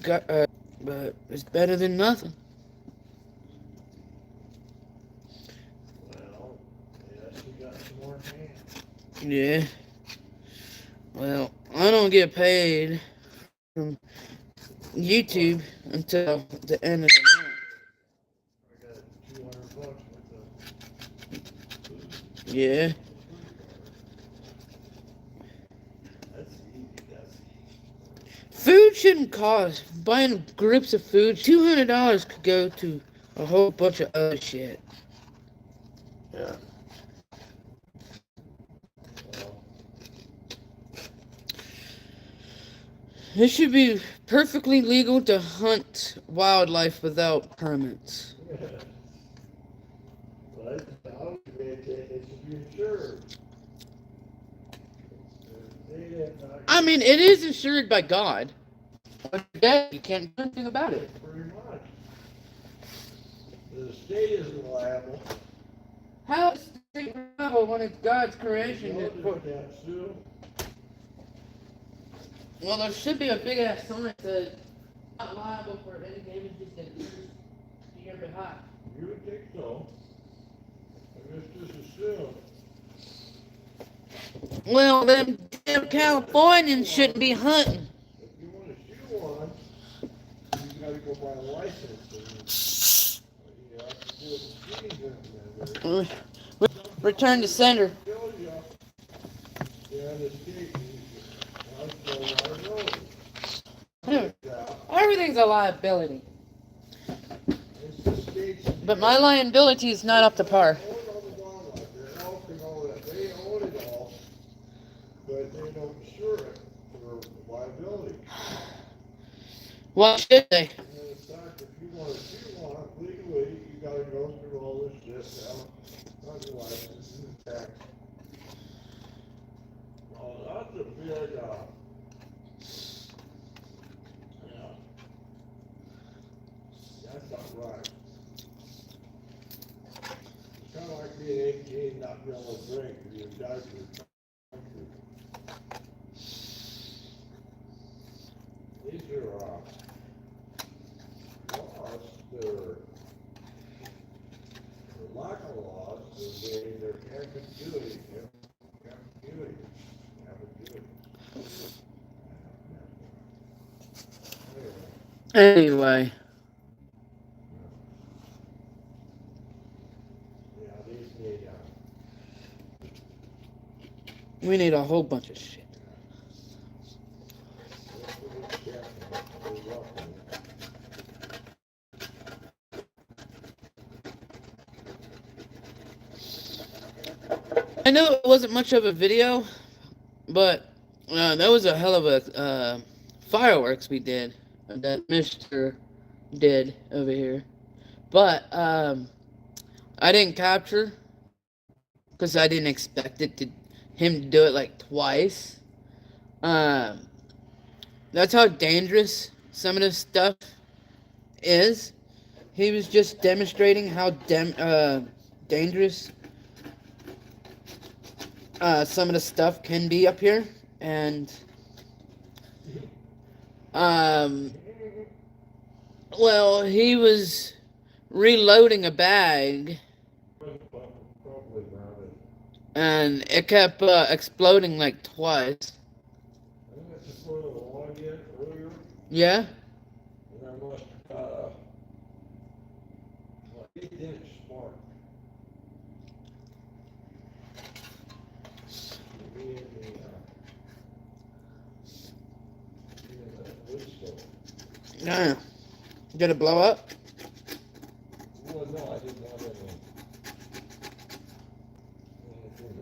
but it's better than nothing. Well, yes, you got some more hands. Yeah. Well, I don't get paid from YouTube until the end of the month. I got $200 worth of Yeah. food card. That's easy. That's easy. Food shouldn't cost. Buying groups of food, $200 could go to a whole bunch of other shit. Yeah. Well, It should be perfectly legal to hunt wildlife without permits. but it should be insured. They didn't not I get mean, it is insured by God. But you're dead, you can't do anything about it. pretty much. The state isn't liable. How is the state liable when it's God's creation? You can't sue. Well, there should be a big ass sign that says not liable for any damages that occurs to your behalf. You would think so. I guess just assume. Well, them damn Californians shouldn't be hunting. If you want to shoot one, you gotta go buy a license. And, you have to do it in shooting Return to sender. Kill you. Yeah, the state needs to liability. Yeah, Everything's a liability. it's the state's. But my liability is not up to par. They own all the wildlife, their health and all that. They own it all, but they don't insure it for liability. Why should they? And in fact, if you want to shoot one legally, you gotta go through all this shit, have a hunting license and tax. Oh, that's a big, yeah, that's not right. It's kinda like being 18, not being able to drink, if you die for the country. These are, laws that are, the lack of laws, is their ambiguity, ambiguity, ambiguity. Anyway, Yeah, these need, we need a whole bunch of shit. I know it wasn't much of a video, but that was a hell of a fireworks we did that Mister did over here. But I didn't capture because I didn't expect him to do it like twice. Um, that's how dangerous some of this stuff is. He was just demonstrating how dangerous some of the stuff can be up here, and well, he was reloading a bag, and it kept exploding like twice. I think that's the photo of the one yet earlier, Yeah. and I must, like 8-inch spark. Me and the wood stove. Yeah. Did it blow up? Well, no, I didn't have anything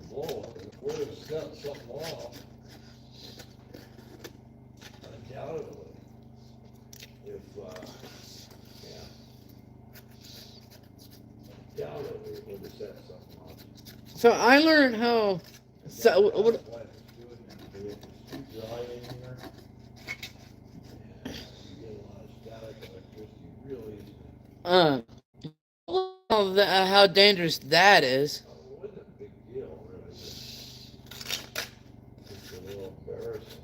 to blow up. If it would have set something off, undoubtedly. If, yeah. Undoubtedly it would have set something off. So I learned how. So what? That's why it's good, it's too dry in here. And you get a lot of static electricity, really isn't. Well, how dangerous that is. It wasn't a big deal, really. It's a little embarrassing.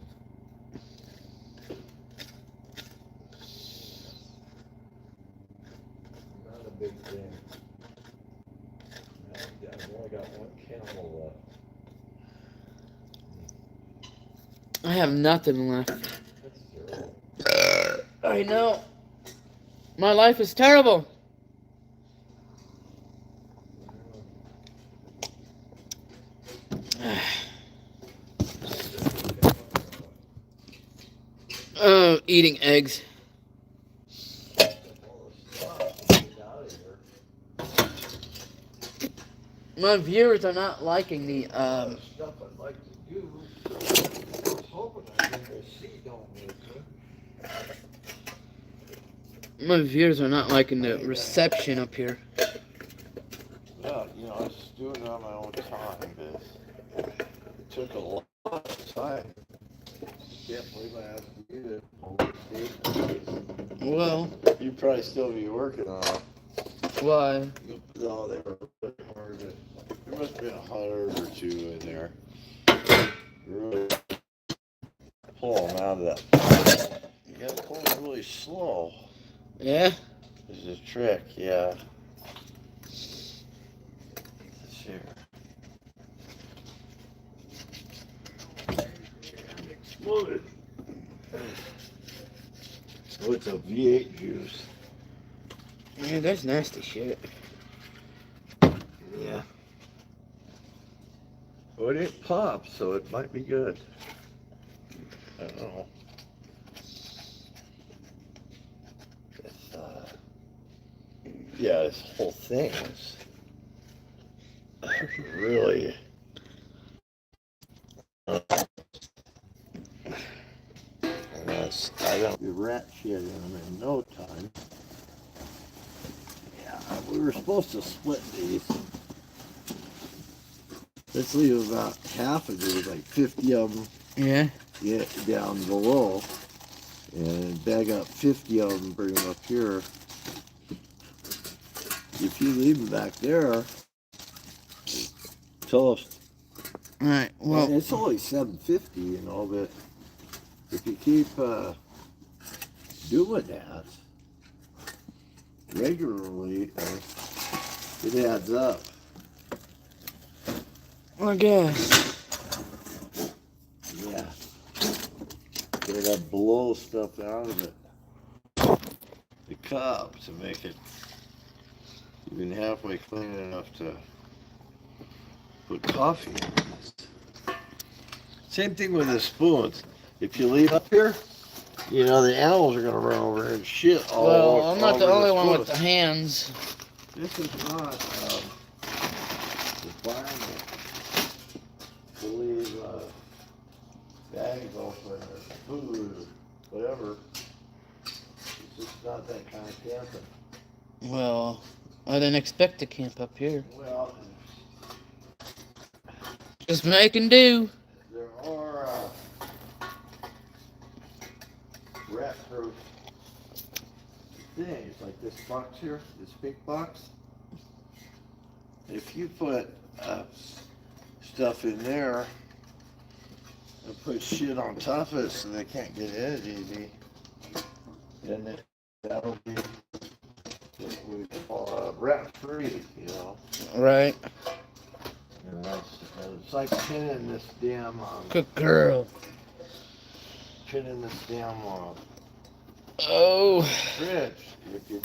big thing. I've only got one camel I have nothing left. left. That's terrible. I know. My life is terrible. Oh, eating eggs. My viewers are not liking the Stuff I'd like to do. I was hoping I'd get a seat on this. my viewers are not liking the reception up here. Yeah, you know, I was doing it on my own time, but it took a lot of time. Can't believe I have to do it. Well, You'd probably still be working on it. why? No, they were really hard. There must have been 100 or 2 in there. Really pull them out of that. You gotta pull them really slow. Yeah? This is a trick, yeah. Here. Exploded. Oh, it's a V8 juice. Yeah, that's nasty shit. Yeah. Well, it didn't pop, so it might be good. I don't know. It's, yeah, this whole thing is really. I don't get rat shit in them in no time. Yeah, we were supposed to split these. Let's leave about half of these, like 50 of them, Yeah? down below, and bag up 50 of them, bring them up here. If you leave them back there, toast. Alright, well. And it's only $7.50, you know, but if you keep doing that regularly, it adds up. I guess. Yeah. You gotta blow stuff out of it. The cup to make it even halfway clean enough to put coffee in. Same thing with the spoons. If you leave up here, you know, the animals are gonna run over and shit all over. Well, I'm not the only one with the hands. This is not requirement to leave bags open or food or whatever. It's just not that kind of camping. Well, I didn't expect to camp up here. Well, Just making do. there are rat-proof things like this box here, this big box. If you put stuff in there and put shit on top of it so they can't get in it easy, then that'll be what we call rat-free, you know. Right. And it's like pinning this damn Good girl. pinning this damn Oh. fridge. If you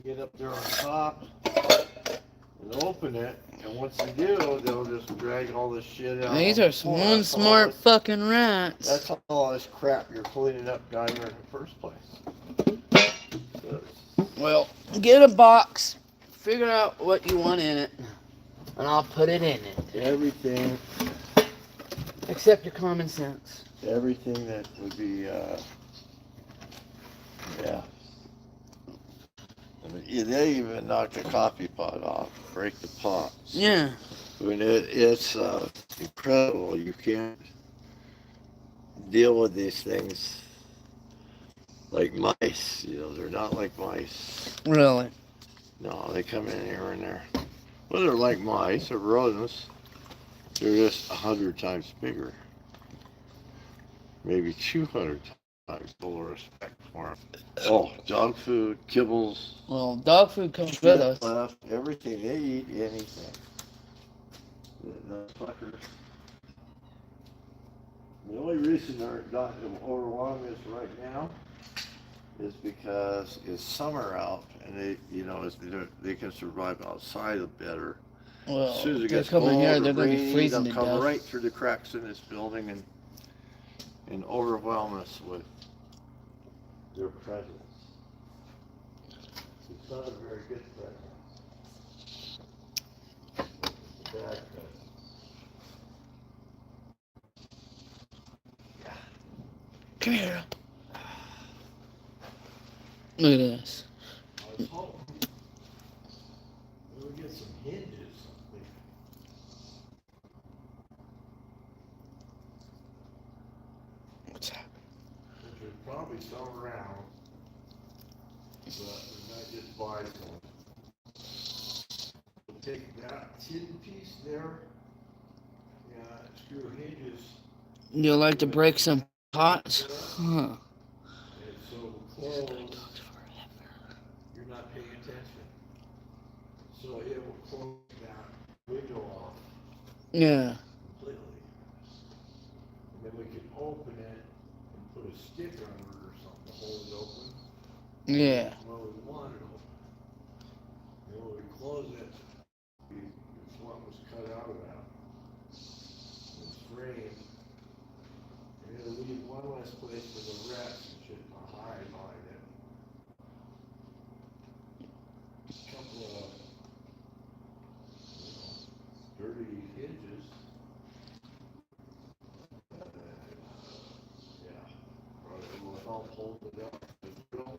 get up there on top and open it, and once you do, they'll just drag all this shit out. These are one smart fucking rats. That's all this crap you're cleaning up down here in the first place. So, Well, get a box, figure out what you want in it, and I'll put it in it. everything Except your common sense. that would be, yeah. I mean, they even knock the coffee pot off, break the pot. Yeah. I mean, it's incredible. You can't deal with these things like mice. You know, they're not like mice. Really? No, they come in here and well, they're like mice or rodents. They're just 100 times bigger. Maybe 200 full of respect for them. Oh, dog food, kibbles. Well, dog food comes with us. Left, everything. They eat anything. The fuckers. The only reason they're not overwhelming us right now is because it's summer out and they can survive outside better. Well, As soon as it they gets come cold in here, or they're going to be rainy, freezing they'll to come death. right through the cracks in this building and overwhelm us with their presence. It's not a very good presence. It's a bad presence. Come here. Look at this. I was hoping we would get some hinges. What's happening? Which there's probably some around, but we might just buy some. We'll take that tin piece there, screw hinges. You like to break some pots? Huh. And so we'll close. You're not paying attention. So it will close that window off Yeah. completely. And then we can open it and put a stick under it or something to hold it open. Yeah. Well, we want it open. And when we close it, it's what was cut out of that. It's framed. And it'll leave one less place for the rats and shit to hide behind it. A couple of dirty hinges. Yeah, probably will help hold it up. The drill,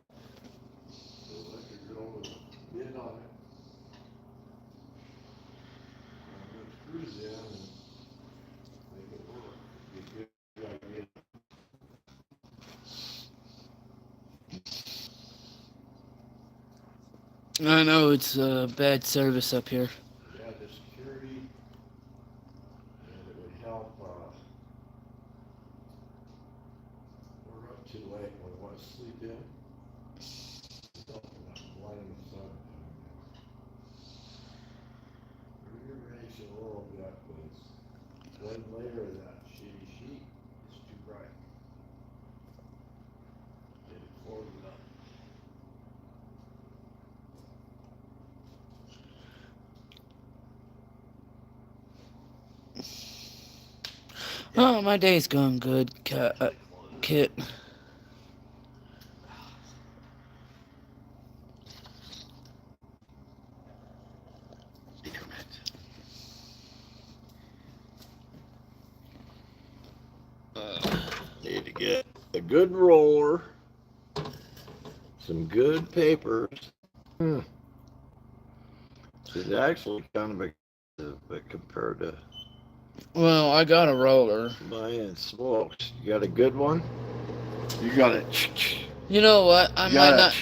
the electric drill with a lid on it. And put screws in and make it work. Be a good idea. I know it's bad service up here. Yeah, the security, and it would help. We're up too late when we want to sleep in. It's up in that light in the sun. Rearrange it a little bit, but one layer of that shitty sheet is too bright. Get it folded up. Oh, my day's going good, Kit. Need to get a good roller, some good papers. It's actually kind of expensive compared to Well, I got a roller. buying smokes. You got a good one? You got it. You know what? I might not.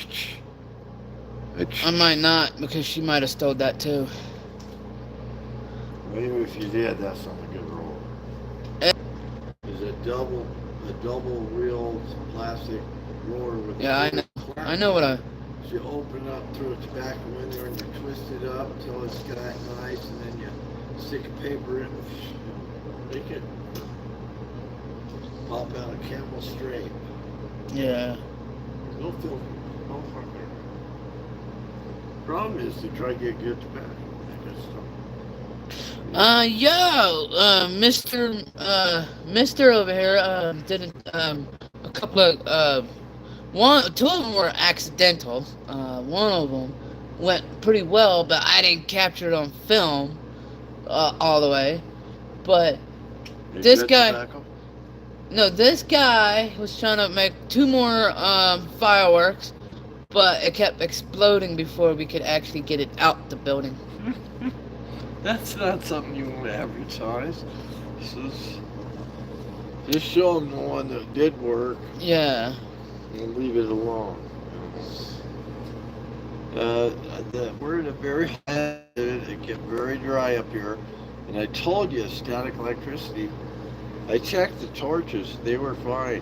It's, I might not because she might have stole that too. maybe if you did, that's not a good roller. Is a double reeled plastic roller with Yeah, I know what I. So you open up through its back window and you twist it up until it's got nice, and then you stick a paper in and make it pop out a camel straight. Yeah. No filter. No fucker. Problem is to try to get good tobacco. Mister over here, didn't, a couple of, two of them were accidental. One of them went pretty well, but I didn't capture it on film, all the way. But this guy, this guy was trying to make 2 more, fireworks, but it kept exploding before we could actually get it out the building. That's not something you want to advertise. Just show them the one that did work. Yeah. And leave it alone. We're in a very hot, it gets very dry up here. And I told you, static electricity. I checked the torches, they were fine.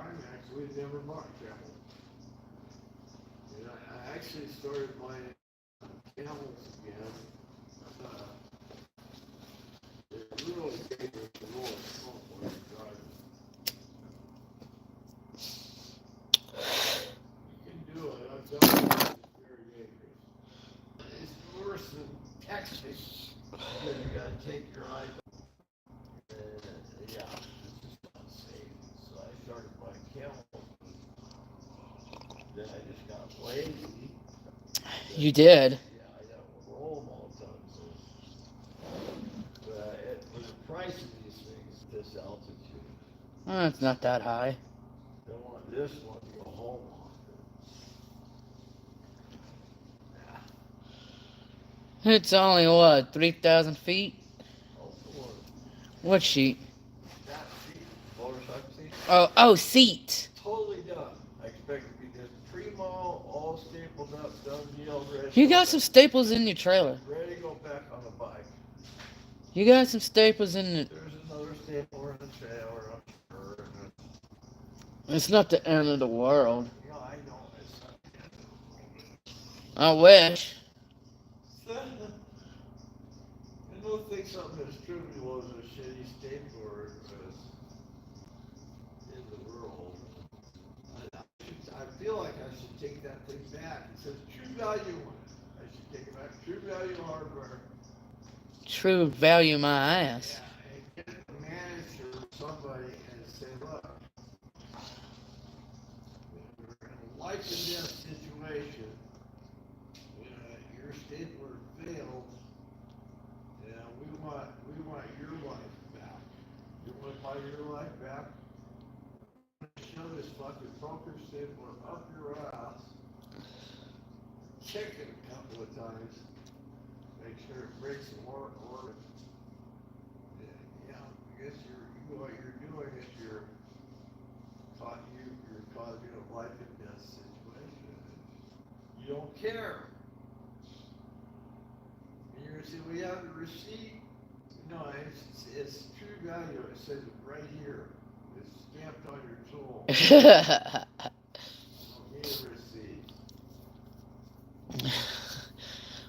Climax, we'd never bought camels. And I actually started buying camels again. They're really dangerous to roll and smoke when you're driving. You can do it. I've done it. It's very dangerous. It's worse than texting because you got to take your eye. Yeah, it's just not safe. So I started buying camels. Then I just got lazy. You did. Yeah, I don't roll them all the time. So, for the price of these things, this altitude, It's not that high. don't want this one to go home on. It's only, what, 3,000 feet? Oh, Lord. What sheet? That seat, motorcycle seat, Oh, seat. totally done. I expect it to be just primo, all stapled up, done deal, ready. You got some staples in your trailer. Ready to go back on the bike. You got some staples in it. There's another stapler in the trailer, I'm sure. It's not the end of the world. Yeah, I know. It's not the end of the I world. wish. I don't think something as trivial as a shitty stapler is in the world. I feel like I should take that thing back. It says true value on it. I should take it back. True value hardware. True value my ass. Yeah, and get the manager or somebody and say, look, we're in a life and death situation. Your stapler failed. Yeah, we want your life back. You want to buy your life back? Shove this fucking poker stapler up your ass. Check it a couple of times. Make sure it breaks the order. Yeah, I guess what you're doing is you're causing a life and death situation. You don't care. And you're gonna say, we have the receipt. No, it's true value. It says it right here. It's stamped on your tool. Need a receipt.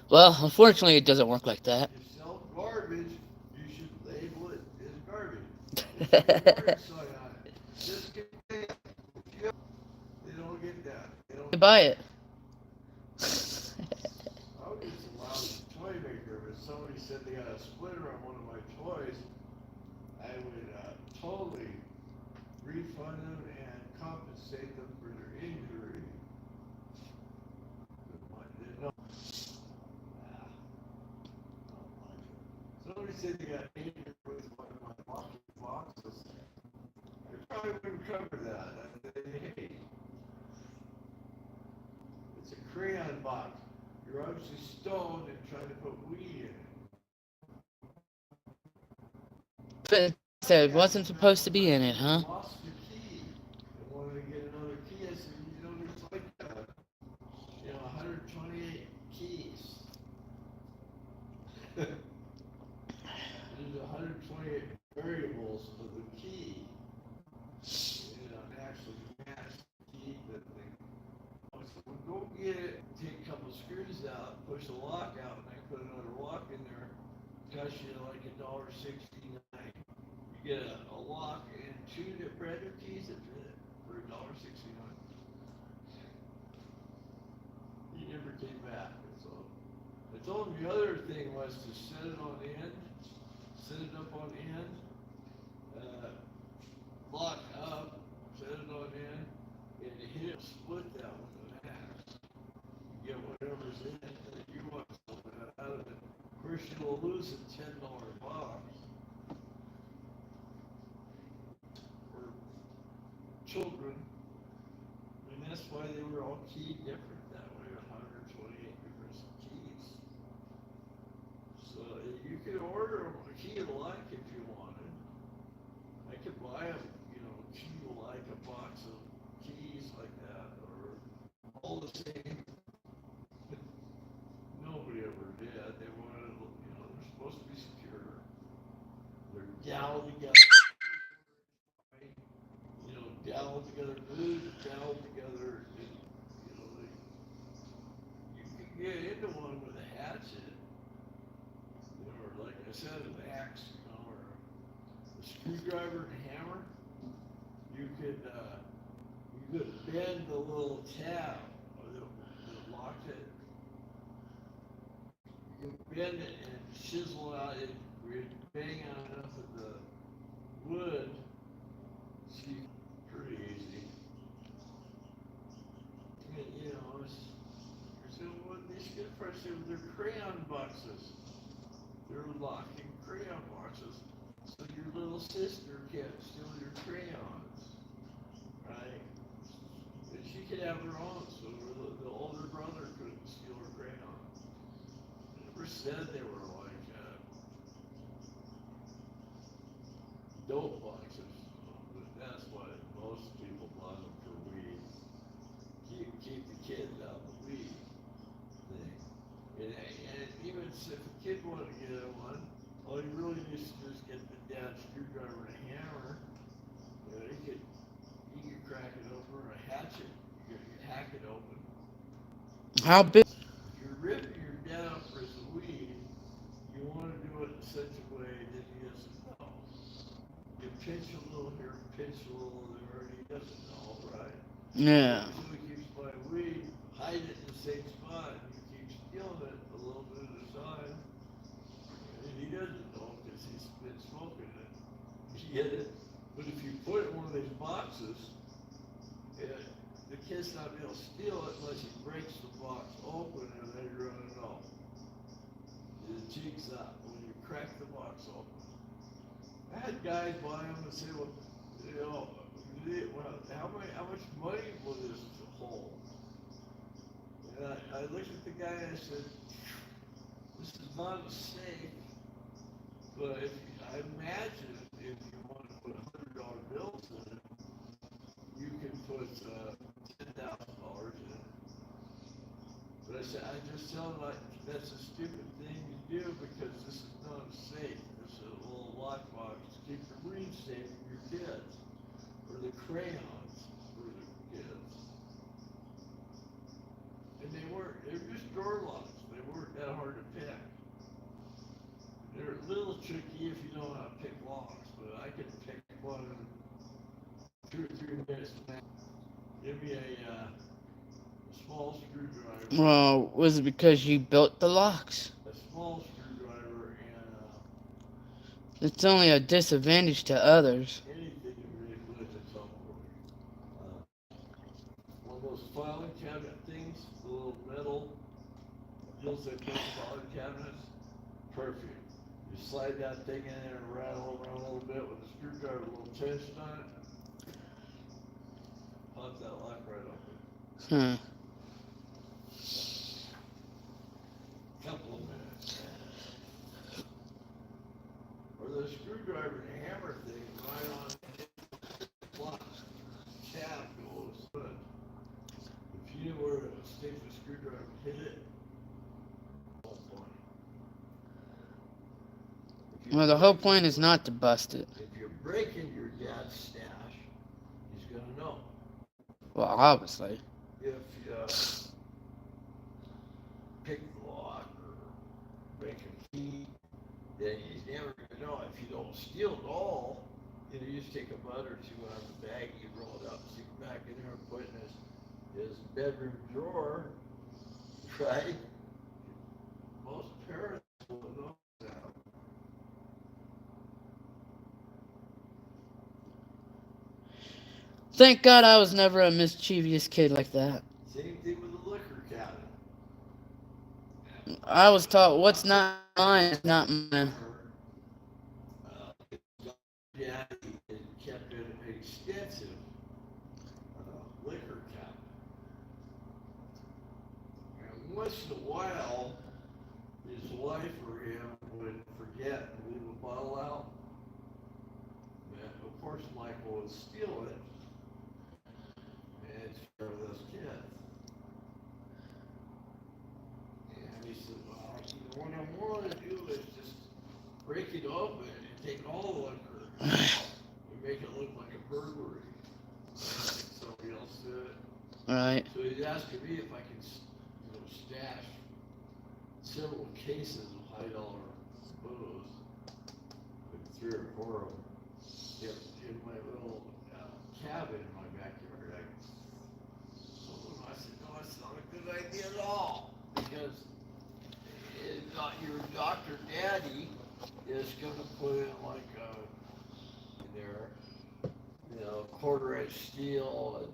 Well, unfortunately, it doesn't work like that. You sell garbage, you should label it as garbage. Put a warning sign on it. Just get that. They don't get that. They don't Buy it. I was just a lousy toy maker, but somebody said they got a splitter on one of my toys. I would totally refund them and compensate them for their injury. Somebody said they got injured with one of my boxes. I probably wouldn't cover that. I'd say, hey, it's a crayon box. You're obviously stoned and trying to put weed in it. Said it wasn't supposed to be in it, huh? Lost your key. And wanted to get another key. I said, there's like 128 keys. There's 128 variables of the key. Actually match the key that they. I said, well, go get it, take a couple screws out, push the lock out, and I put another lock in there. Cost you like $1.69. You get a lock and two brand new keys that fit it for $1.69. He never came back. So I told him the other thing was to set it on end, set it up on end, lock up, set it on end, and hit it, split that one in half. You get whatever's in it that you want something out of it. Of course, you'll lose a $10 box. For children. And that's why they were all keyed different that way, 128 different keys. So you could order a key alike if you wanted. I could buy a key alike, a box of keys like that, or all the same. Nobody ever did. They wanted, they're supposed to be secure. They're down together. Down held together, glued and held together. And, you know, you can get into one with a hatchet, you know, or like I said, an axe, you know, or a screwdriver and a hammer. You could bend the little tab that locked it. You could bend it and chisel out it. We'd bang on enough of the wood. See, pretty easy. I mean, you know, so what these kids first do with their crayon boxes. They're locking crayon boxes so your little sister can't steal your crayons, right? And she could have her own, so the older brother couldn't steal her crayons. They never said they were like dope boxes, but that's what most people bought them for weed. Keep the kids out of the weed thing. And even if a kid wanted to get one, all he really needs to do is get the dad's screwdriver and a hammer. You know, he could crack it open, or a hatchet. You could hack it open. How big? If you're ripping your dad up for his weed, you want to do it in such a way that he doesn't know. You pinch a little here, pinch a little there, and he doesn't know, right? Yeah. So he keeps buying weed, hide it in the same spot, and you keep stealing it a little bit at a time. And he doesn't know because he's been smoking it. You get it? But if you put it in one of these boxes, the kid's not going to steal it unless he breaks the box open, and then you're going to know. The jig's up when you crack the box open. I had guys buy them and say, well, you know, how much money will this hold? And I looked at the guy and I said, this is not a safe, but I imagine if you want to put $100 bills in it, you can put $10,000 in it. But I said, I just tell them like that's a stupid thing to do because this is not safe. This is a little lockbox to keep the green safe from your kids, or the crayons for the kids. And they were just door locks. They weren't that hard to pick. They're a little tricky if you know how to pick locks, but I could pick one in 2 or 3 minutes. Give me a small screwdriver. Well, was it because you built the locks? A small screwdriver and It's only a disadvantage to others. anything that really puts its own one of those filing cabinet things, the little metal deals they put in filing cabinets. Perfect. You slide that thing in there and rattle around a little bit with a screwdriver, a little tension on it. Pop that lock right open. Couple of minutes. Or the screwdriver and hammer thing right on the lock tab goes good. If you knew where to stick the screwdriver, hit it. Well, the whole point is not to bust it. If you're breaking your dad's stash, he's gonna know. Well, obviously. If you pick the lock or break a key, then he's never gonna know. If you don't steal it all, you just take a bud or two out of the bag, you roll it up, stick it back in there, and put it in his bedroom drawer, right? Most parents will know that. Thank God I was never a mischievous kid like that. Same thing with the liquor cabinet. I was taught what's not mine is not mine. Yeah, he kept an extensive liquor cabinet. And once in a while, his wife or him would forget and leave a bottle out. And of course, Michael would steal it and share with those kids. And he said, well, what I want to do is just break it open and take all the liquor and make it look like a burglary. to it. Right. So he's asking me if I can, stash several cases of $5 booze, like 3 or 4 of them, in my little cabin in my backyard. I said, no, that's not a good idea at all, because your doctor daddy is going to put in like in there, quarter-inch steel, and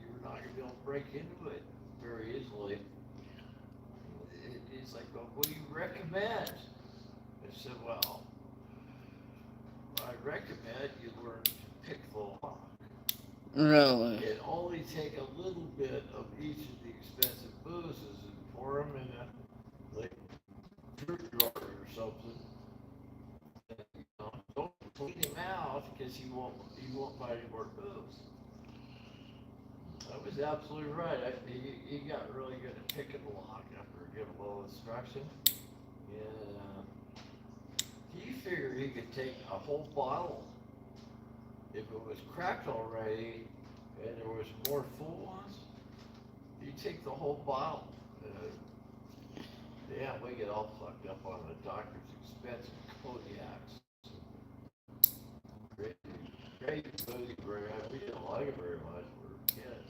you're not going to be able to break into it very easily. He's like, well, what do you recommend? I said, well, I recommend you learn to pick the lock. Really? And only take a little bit of each of the expensive boozes and pour them in a fruit jar or something. And, don't clean him out, because he won't buy any more booze. I was absolutely right. He got really good at picking the lock after giving a little instruction. And he figured he could take a whole bottle. If it was cracked already and there was more full ones, he'd take the whole bottle. Yeah, we get all fucked up on the doctor's expensive cognacs. Great boozy brand. We didn't like it very much when we were kids.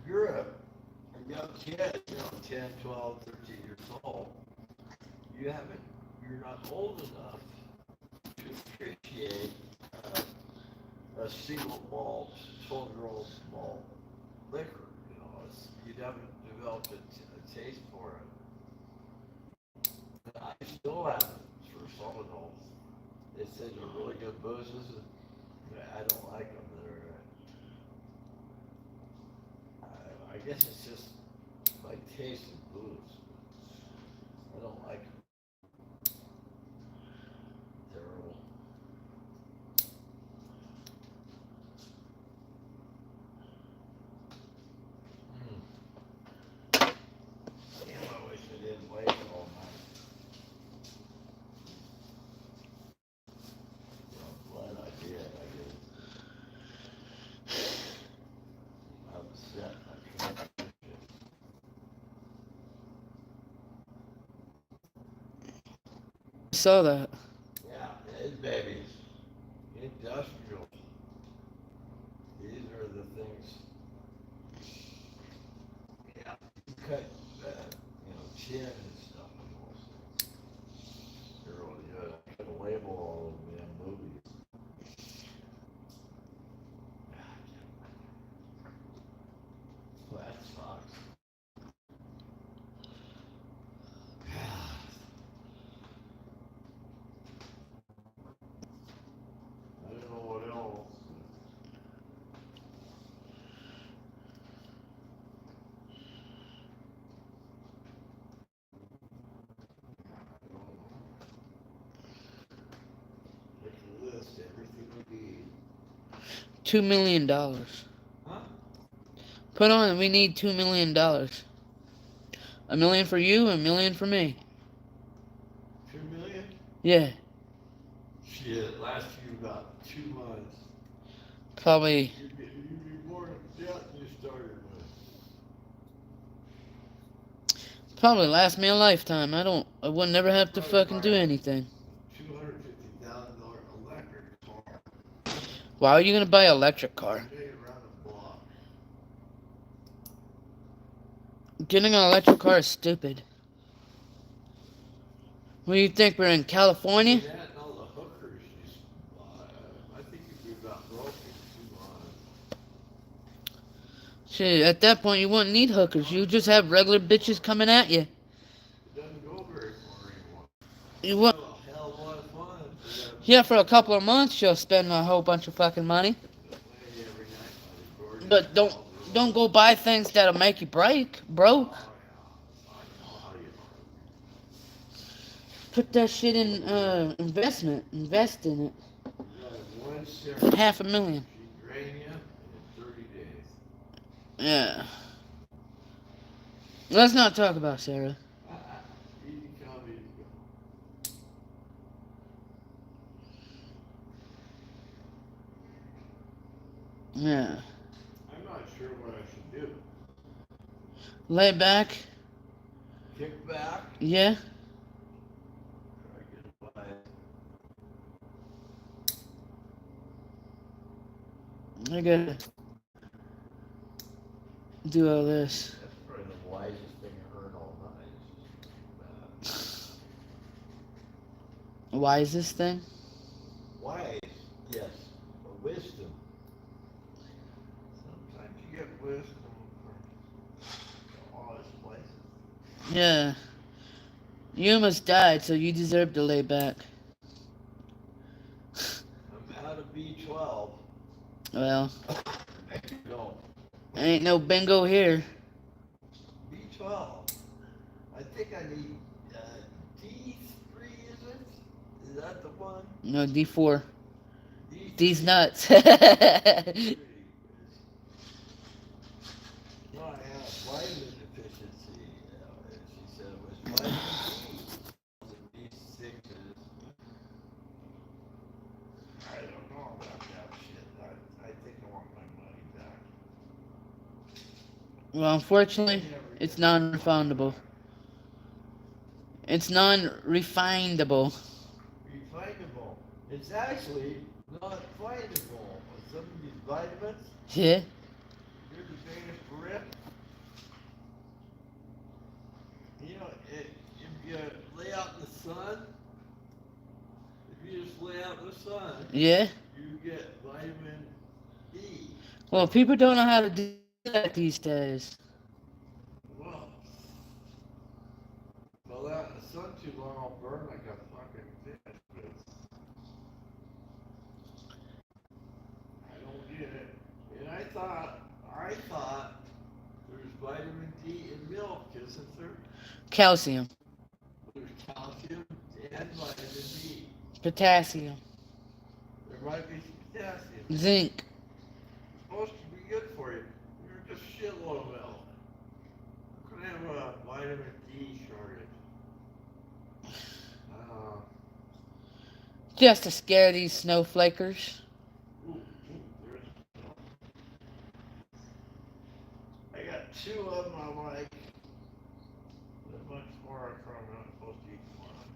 If you're a young kid, 10, 12, 13 years old, you're not old enough to appreciate a single malt, 12-year-old malt liquor. You haven't developed a taste for it. I still haven't for some of those. They say they're really good boozes, and I don't like them. I guess it's just my taste of booze. I don't like them. Terrible. Damn, I wish I didn't wait all night. I'm glad I did. I'm upset. I can't finish it. Saw that. Yeah, it's babies. Industrial. These are the things. Yeah, you cut, chin and stuff on those things. They're really good. I could label all of them in movies. That sucks. I don't know what else. Make a list, everything we need. $2 million. Huh? Put on, we need $2 million. $1 million for you, $1 million for me. 2 million? Yeah. Shit, last you about 2 months. Probably. You'd be more in debt than you started with. Probably last me a lifetime. I would never have to fucking do anything. $250,000 electric car. Why are you gonna buy an electric car? Around the block. Getting an electric car is stupid. What do you think, we're in California? That and all the hookers I think you'd be about broke in 2 months. Shit, at that point you wouldn't need hookers. You just have regular bitches coming at you. It doesn't go very far anymore. You what? A hell of a lot of fun. Yeah, for a couple of months you'll spend a whole bunch of fucking money. But don't go buy things that'll make you broke. Put that shit in investment. Invest in it. $500,000. Yeah. Let's not talk about Sarah. Yeah. I'm not sure what I should do. Lay back. Kick back. Yeah. Try to get by. I gotta do all this. That's probably the wisest thing I heard all night. Why is this thing? Wise, yes, but wisdom. Sometimes you get wisdom from all these places. Yeah. You almost died, so you deserve to lay back. I'm out of B12. Well, No, ain't no bingo here. B12. I think I need D3, is it? Is that the one? No, D4. D3. These nuts. No, I have vitamin deficiency. She said it was vitamin D. B6 is. I don't know about that shit. I think I want my money back. Well, unfortunately, it's non-refundable. It's non-refindable. Refindable. It's actually not findable. Some of these vitamins, Yeah. you're the biggest rip. You know, if you lay out in the sun, if you just lay out in the sun, Yeah. you get vitamin D. Well, people don't know how to do that these days. Well, if I lay out in the sun too long, I'll burn like a fucking fish. But I don't get it. And I thought there's vitamin D in milk, isn't there? Calcium. There's calcium and vitamin D. Potassium. There might be some potassium. Zinc. It's supposed to be good for you. You're just shitload of milk. I'm gonna have a vitamin D shortage. Just to scare these snowflakers. There's. I got two of them. I'm like, there's much more. I'm probably not supposed to eat one.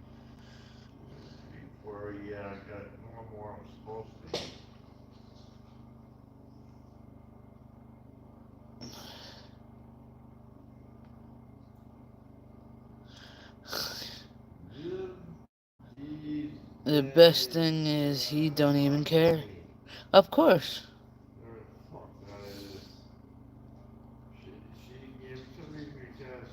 Before, yeah, I got one more I'm supposed to eat. The best thing is he don't even care. Of course. Fuck that is. She gave it to me because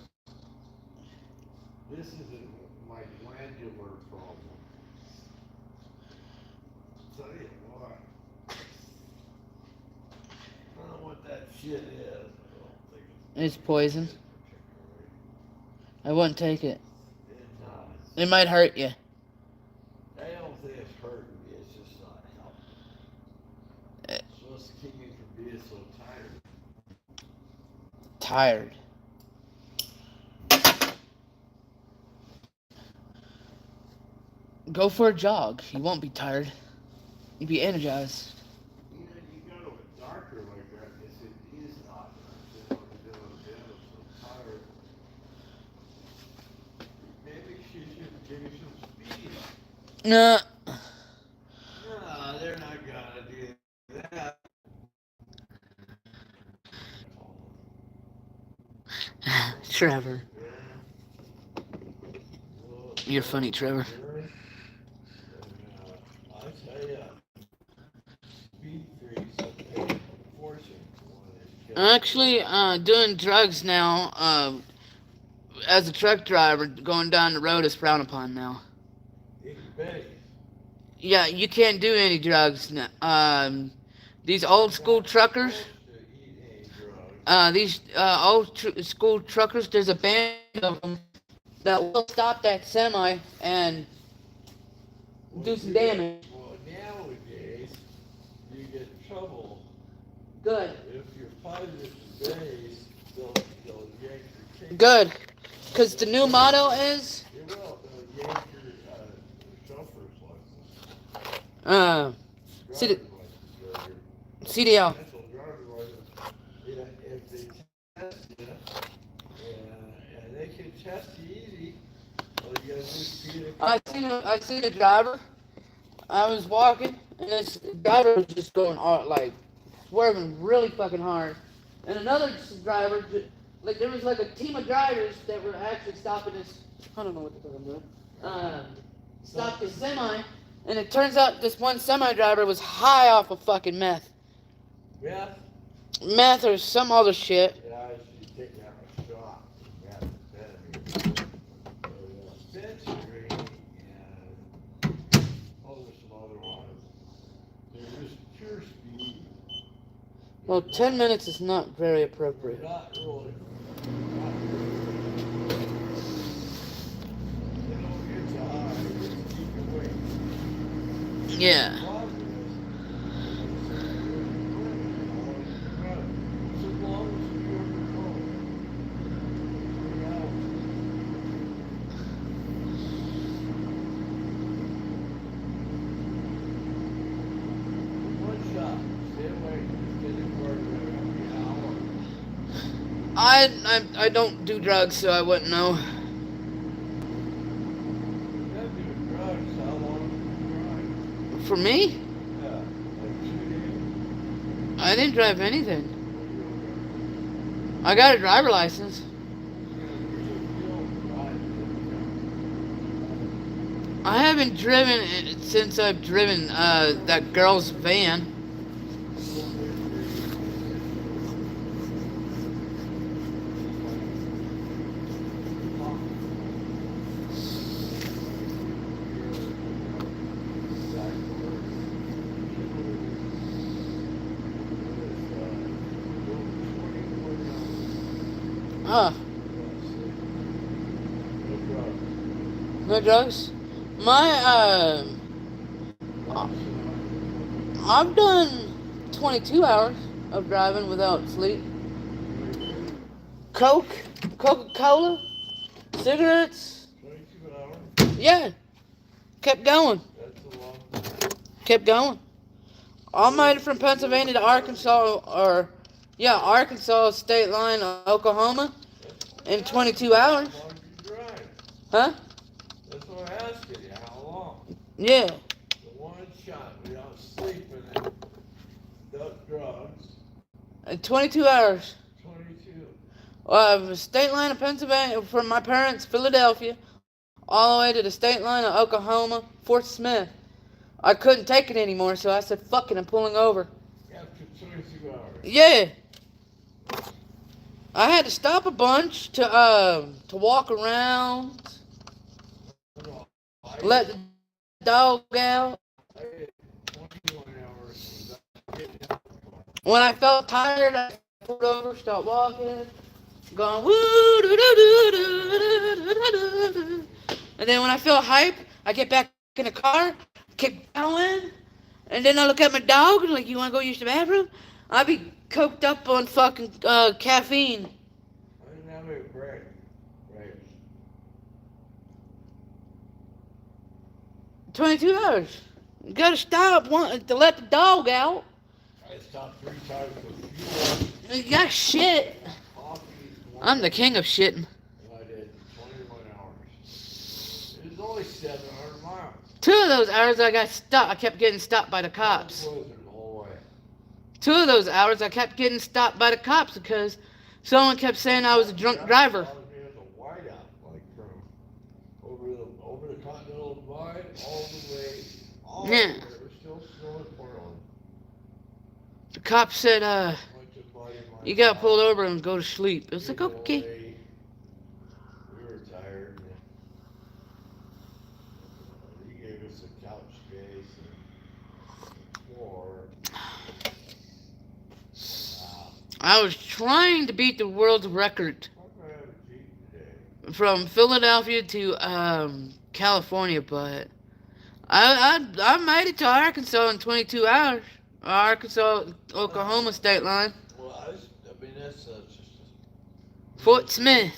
this isn't my glandular problem. Tell you what. I don't know what that shit is. I don't think It's poison. particularly. I wouldn't take it. It's not. It might hurt you. I don't think it's hurting me. It's just not helping. It's supposed to keep me from being so tired. Tired. Go for a jog. You won't be tired. You'll be energized. You know, you go to a doctor like that, they say, he's not. I said, I'm so tired. Maybe she should give you some speed. Nah. No, they're not gonna do that. Trevor. You're funny, Trevor. I tell ya, speed freaks will pay a fortune for one of these kids. I'm actually doing drugs now. As a truck driver, going down the road is frowned upon now. Eating Betty's. Yeah, you can't do any drugs now. These old school truckers. These old school truckers. There's a band of them that will stop that semi and do some damage. Well, nowadays, you get in trouble. Good. If you're positive for days, they'll yank your ticket. Good. Because the new motto is... They will. They'll yank your chauffeur's license. CD, Driver's license, or your CDL. pencil And they can test you easy. All you gotta do is feed it. I seen a driver. I was walking, and this driver was just going like swerving really fucking hard, and another driver, like there was like a team of drivers that were actually stopping this. I don't know what the fuck I'm doing. Stopped this semi, and it turns out this one semi driver was high off of fucking meth. Meth? Meth or some other shit. Yeah, I should take out a shot. Methamphetamine. Sensory and there's some other ones. They're just pure speed. Well, 10 minutes is not very appropriate. Not really. They don't get so high. Just keep your weight. Yeah. I don't do drugs, so I wouldn't know. For me? I didn't drive anything. I got a driver license. I haven't driven since I've driven that girl's van. No drugs? I've done 22 hours of driving without sleep. Coke, Coca-Cola, cigarettes. 22 hours? Yeah. Kept going. That's a long time. Kept going. I made it from Pennsylvania to Arkansas, Arkansas state line, Oklahoma, in 22 hours. How long did you drive? Huh? That's what I'm asking you. How long? Yeah. The one shot without sleeping and without drugs. 22 hours. 22. State line of Pennsylvania, from my parents, Philadelphia, all the way to the state line of Oklahoma, Fort Smith. I couldn't take it anymore, so I said, fuck it, I'm pulling over. After 22 hours. Yeah. I had to stop a bunch to walk around, let the dog out. I had 21 hours without getting out. When I felt tired, I pulled over, start walking, going woo doo doo doo doo doo doo. And then when I feel hype, I get back in the car, keep going, and then I look at my dog and like, you want to go use the bathroom? I be coked up on fucking caffeine. I didn't have a break. Right. 22 hours. You gotta stop to let the dog out. I stopped 3 times for fuel. You got shit. Coffee. I'm the king of shitting. I did 21 hours. It was only 700 miles. 2 of those hours I got stopped. I kept getting stopped by the cops. 2 of those hours I kept getting stopped by the cops because someone kept saying I was a drunk driver. I was in the whiteout, like from over the Continental Divide all the way. All the way. It was still snow in Portland. The cop said, you got pulled over and go to sleep. I was like, okay. We were tired. He gave us a couch space and floor. I was trying to beat the world record from Philadelphia to California, but I made it to Arkansas in 22 hours. Arkansas, Oklahoma state line. Well, I mean, that's just Fort Smith.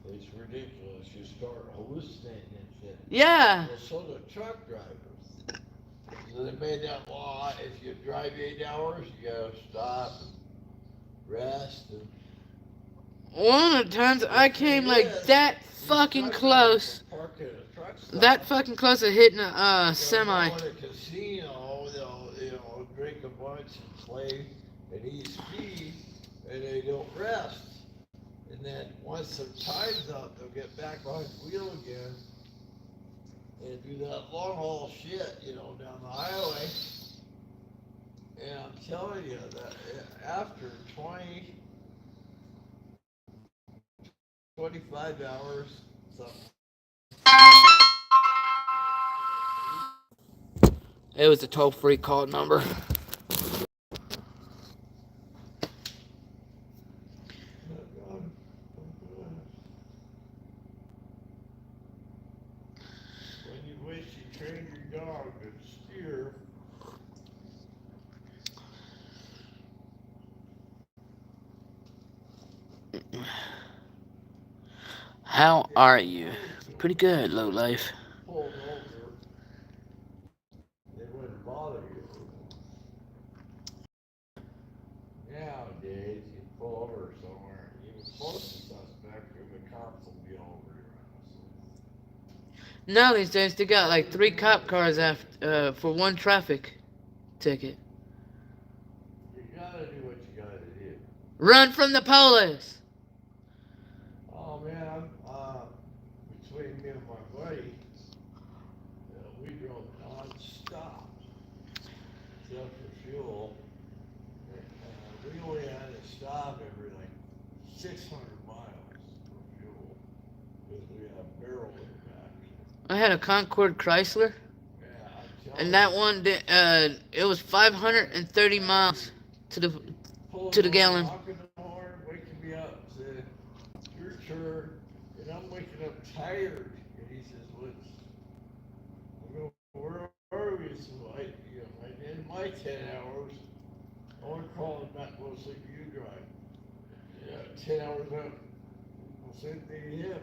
It's ridiculous. You start hallucinating and shit. Yeah. Well, so do truck drivers. So they made that law, if you drive 8 hours, you gotta stop. rest. And one of the times I came like that fucking close. That fucking close to hitting a semi. Go in a casino, they'll drink a bunch and play and eat speed, and they don't rest. And then once their time's up, they'll get back behind the wheel again and do that long haul shit, down the highway. And I'm telling you that after 20, 25 hours, something. It was a toll-free call number. When you wish you trained your dog to steer. How are you? Pretty good, low life. Pulled over, they wouldn't bother you. Nowadays, you pull over somewhere, even close to suspect, and the cops will be over your ass. Now these days they got like 3 cop cars after for 1 traffic ticket. You gotta do what you gotta do. Run from the police. Oh man, between me and my buddy, we drove non-stop, except for fuel. We only had to stop every like 600 miles for fuel, because we had a barrel in the back. I had a Concord Chrysler, Yeah, and that one did, it was 530 miles to the gallon. Honking the horn, waking me up, said, "Your turn," and I'm waking up tired. And he says, "Where are we?" So I did my 10 hours. I want to call him back. We'll sleep. You drive. Yeah, 10 hours up. Well, same thing to him.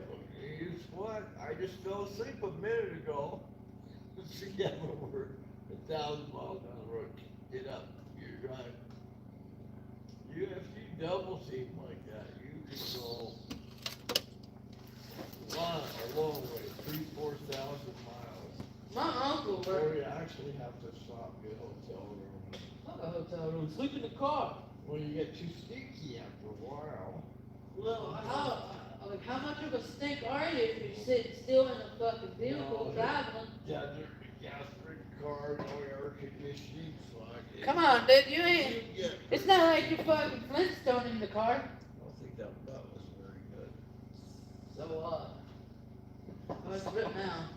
Guess what? I just fell asleep a minute ago. Yeah, but we're 1,000 miles down the road. Get up. You drive. If you double team like that, you can go a long way, 3,000-4,000 miles. My uncle Before you actually have to stop, get a hotel room. Not a hotel room. Sleep in the car. Well, you get too stinky after a while. Well, how much of a stink are you if you're sitting still in a fucking vehicle driving? Gas car, no air conditioning, fuck. Come on, dude, you ain't. It's not like you're fucking Flintstone in the car. I don't think that was very good. So, how's it now?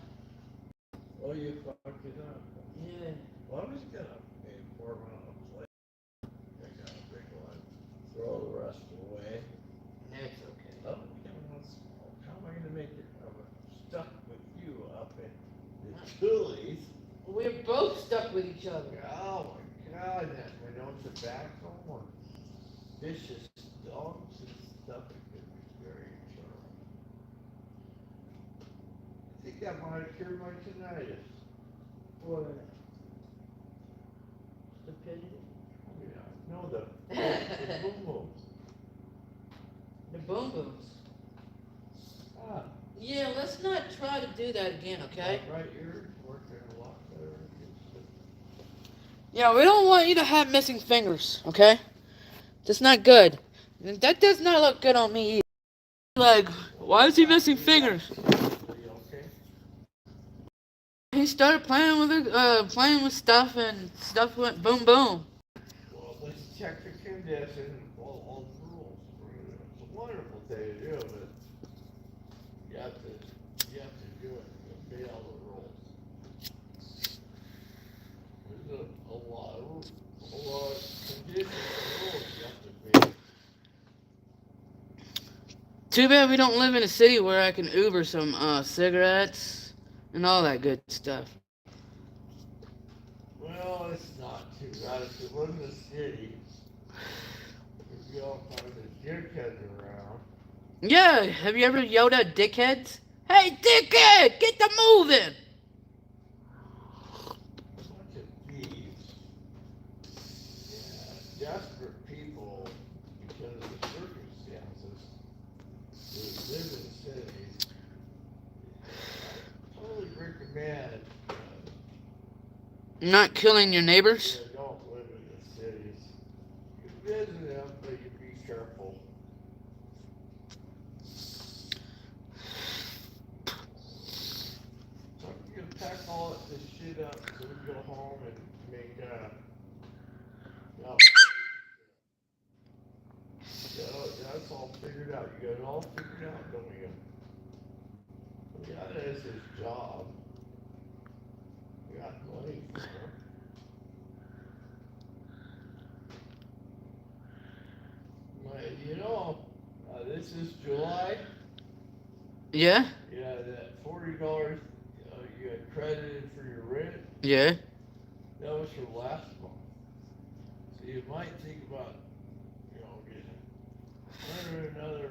Oh, you fucked it up. Yeah. Well, I was gonna pour them on a plate. I got a big one. Throw the rest away. It's okay. Oh, how am I gonna make it? I'm stuck with you up in the chilies. We're both stuck with each other. Oh my God, that went on tobacco or vicious dogs and stuff. It could be very terrible. I think that might cure my tinnitus. What? Stupidity? Yeah, no, the boom booms. The boom booms. Ah. Yeah, let's not try to do that again, okay? Right ear working a lot better. Yeah, we don't want you to have missing fingers, okay? That's not good. That does not look good on me either. Like, why is he missing fingers? Okay. He started playing with stuff, and stuff went boom boom. Well, let's check the condition, all the rules. It's a wonderful thing to do, but you have to do it. You obey all the rules. There's a lot of conditions and rules you have to obey. Too bad we don't live in a city where I can Uber some cigarettes and all that good stuff. Well, it's not too bad. If you live in the city, there'd be all kinds of dickheads around. Yeah, have you ever yelled at dickheads? Hey, dickhead, get the moving! A bunch of thieves. Yeah, desperate people Not killing your neighbors? You don't live in the cities. You visit them, but you be careful. So you can pack all this shit up so we go home and make no, that's all figured out. You got it all figured out, don't you? Yeah, that's his job. We got money for him. You know, this is July. Yeah? Yeah, that $40 you had credited for your rent. Yeah. That was for last month. So you might think about, getting another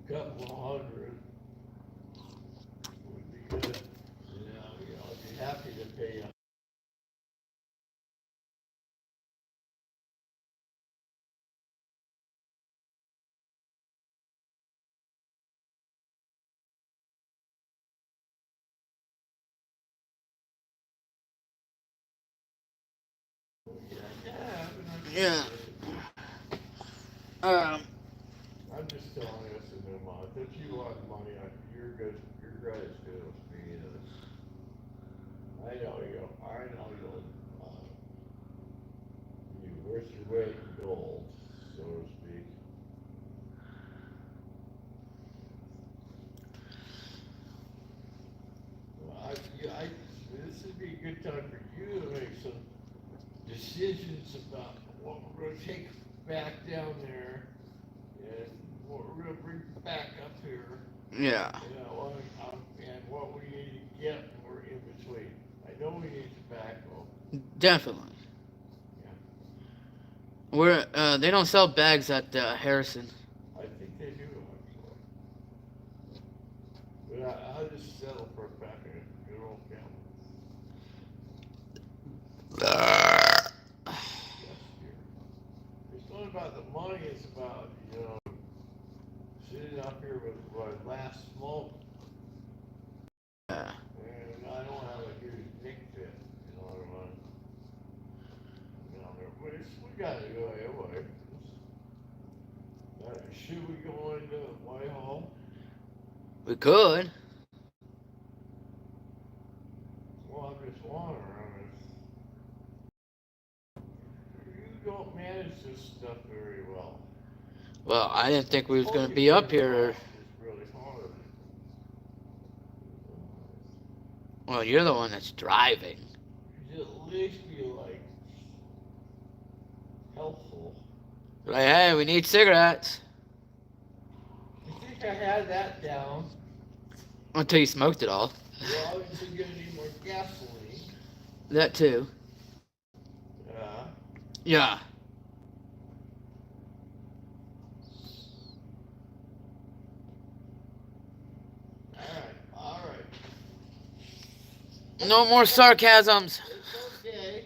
couple of hundred would be good. I'd be happy to pay you. Yeah. I'm just telling you, it's a new month. If you want money, you're good. You're good as good as me. I know you. I know you'll. You worth your weight in gold, so to speak. Well, this would be a good time for you to make some decisions about what we're going to take back down there and what we're going to bring back up here. Yeah. And what we need to get when we're in between. I know we need tobacco. Definitely. Yeah. They don't sell bags at Harrison. I think they do, actually. But I'll just settle for a pack of good old camel. Yes, dear. It's not about the money, it's about, sitting up here with my last smoke. Yeah. And I don't have a huge dick fit, what I mean? We gotta go anyway. Should we go into Whitehall? We could. Well, I'm just wondering. You don't manage this stuff very well. Well, I didn't think we was going to be up here. It's really hard. Well, you're the one that's driving. You should at least be like helpful. Like, hey, we need cigarettes. I think I had that down. Until you smoked it all. You're obviously gonna need more gasoline. That too. Yeah. Yeah. All right. No more sarcasms. It's okay.